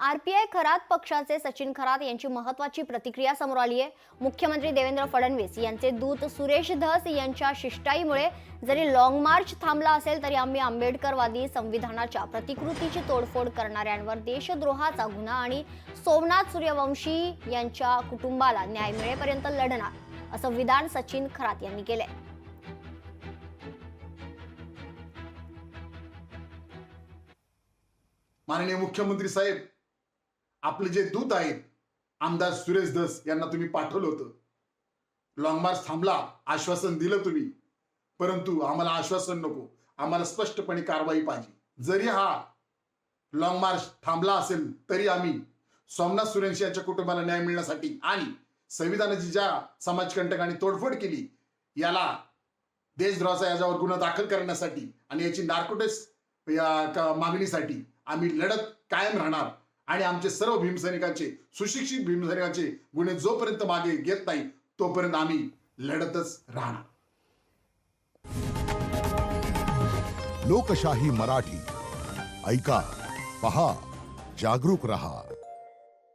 RPI Kharat पक्षाचे सचिन खरात यांची महत्त्वाची प्रतिक्रिया समोर आली आहे। मुख्यमंत्री देवेंद्र फडणवीस यांचे दूत सुरेश धस यांच्या शिष्टाईमुळे जरी लॉंग मार्च थांबला असेल तरी आम्ही आंबेडकरवादी संविधानाच्या प्रतिकृतीची तोडफोड करणाऱ्यांवर देशद्रोहाचा गुन्हा आणि सोमनाथ सूर्यवंशी यांच्या कुटुंबाला न्याय मिळेपर्यंत लढणार, असं विधान सचिन खरात यांनी केलंय। माननीय मुख्यमंत्री साहेब, आपले जे दूत आहेत आमदार सुरेश धस यांना तुम्ही पाठवलं होतं। लॉंग मार्च थांबला आश्वासन दिलं तुम्ही, परंतु आम्हाला आश्वासन नको, आम्हाला स्पष्टपणे कारवाई पाहिजे। जरी हा लॉंग मार्च थांबला असेल तरी आम्ही सोमनाथ सूर्यवंशी यांच्या कुटुंबाला न्याय मिळण्यासाठी आणि संविधानाची ज्या समाजकंटकांनी तोडफोड केली याला देशद्रोहाचा याच्यावर गुन्हा दाखल करण्यासाठी आणि याची नार्कोटिक्स मागणीसाठी आम्ही लढत कायम राहणार आणि आमचे सर्व भीमसैनिकांचे, सुशिक्षित भीमसैनिकांचे गुन्हे जोपर्यंत मागे घेत नाही तोपर्यंत आम्ही लढतच राहणार। लोकशाही मराठी ऐका, पहा, जागरूक रहा।